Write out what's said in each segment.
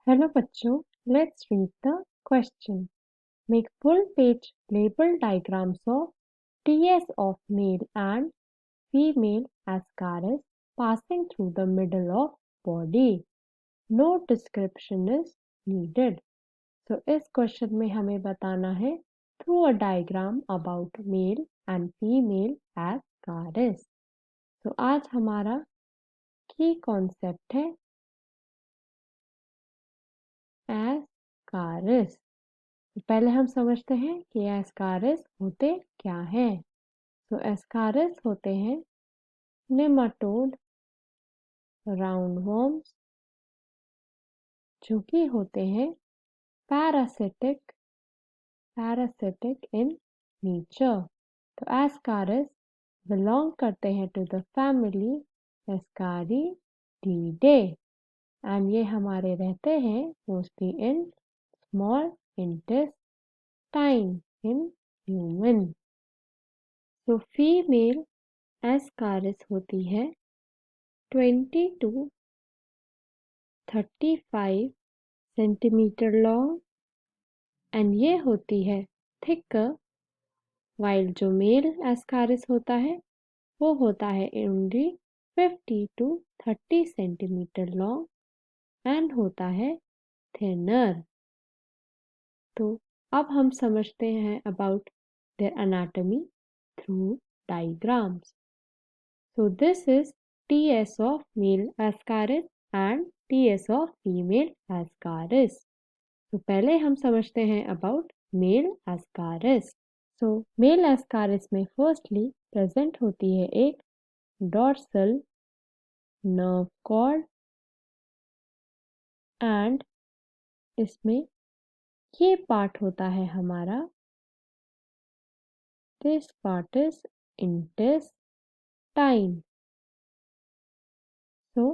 Hello बच्चों, let's read the question. Make full page label diagrams of TS of male and female ascaris passing through the middle of body. No description is needed. So इस question में हमें बताना है through a diagram about male and female ascaris. तो आज हमारा की concept है ascaris. पहले हम समझते हैं कि एस्कारिस होते क्या हैं। तो एस्कारिस होते हैं नेमाटोड राउंडवॉर्म्स जो कि होते हैं पैरासिटिक इन नेचर। तो एस्कारिस बिलोंग करते हैं टू द फैमिली एस्कारिडीडे एंड ये हमारे रहते हैं mostly in small intestine in human. तो फीमेल एस्कारिस होती है 20 to 35 सेंटीमीटर लॉन्ग एंड ये होती है थिकर, वाइल जो मेल एस्कारिस होता है वो होता है only 50 to 30 centimetre long and होता है थिनर। तो अब हम समझते हैं about their anatomy through diagrams. So this is TS of male ascaris and TS of female ascaris. तो पहले हम समझते हैं about male ascaris. So male ascaris में firstly present होती है एक dorsal nerve cord and इसमें ये part होता है हमारा, this part is intestine. So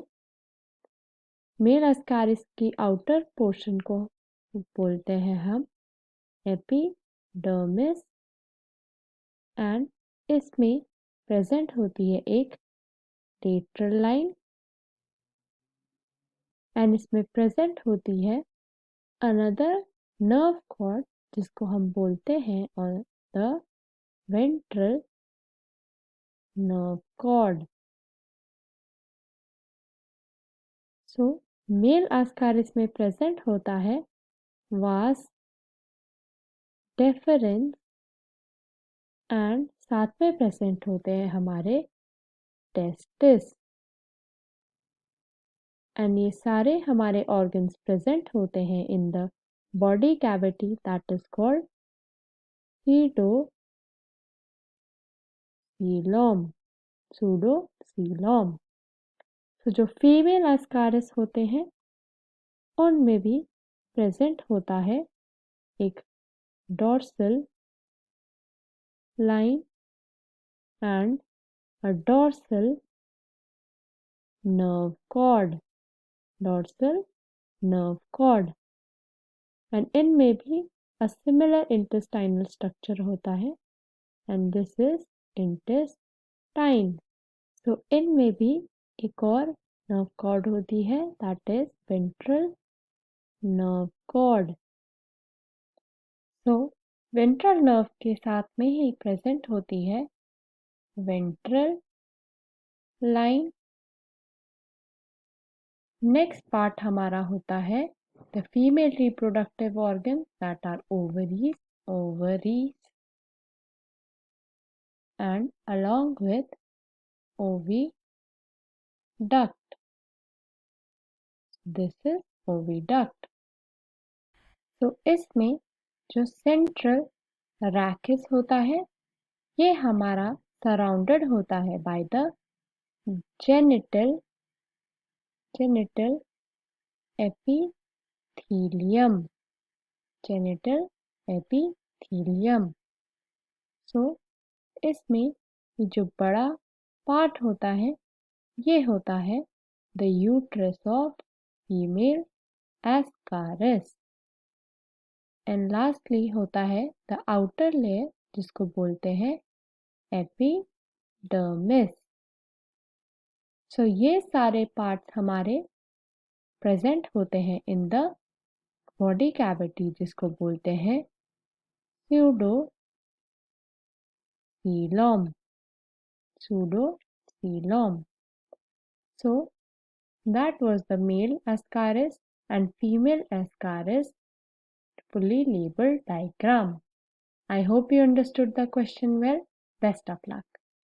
male Ascaris की आउटर पोर्शन को बोलते हैं हम एपिडर्मिस एंड इसमें प्रेजेंट होती है एक लेटरल लाइन एंड इसमें प्रेजेंट होती है अनदर नर्व कॉर्ड जिसको हम बोलते हैं और the ventral nerve cord. So male Ascaris में प्रेजेंट होता है वास डेफरेंस एंड साथ में प्रेजेंट होते हैं हमारे टेस्टिस एंड ये सारे हमारे ऑर्गन्स प्रेजेंट होते हैं in the body cavity that is called pseudocoelom. तो जो फीमेल एस्कारिस होते हैं उनमें भी प्रेजेंट होता है एक dorsal line and a dorsal nerve cord, dorsal nerve cord and इनमें भी a similar intestinal structure होता है and this is intestine. So इनमें भी एक और nerve cord होती है that is ventral nerve cord. So ventral nerve के साथ में ही present होती है ventral line. नेक्स्ट पार्ट हमारा होता है the female reproductive organ that are ovaries and along with oviduct. This is oviduct. तो इसमें जो सेंट्रल रैकिस होता है ये हमारा सराउंडेड होता है बाय द genital epithelium. सो इसमें ये जो बड़ा पार्ट होता है ये होता है the uterus of female Ascaris and lastly होता है द आउटर लेयर जिसको बोलते हैं एपिडर्मिस। सो ये सारे पार्ट्स हमारे प्रेजेंट होते हैं इन द बॉडी कैविटी, जिसको बोलते हैं pseudocoelom. Pseudocoelom. So that was the male ascaris and female ascaris fully labeled diagram. I hope you understood the question well. Best of luck.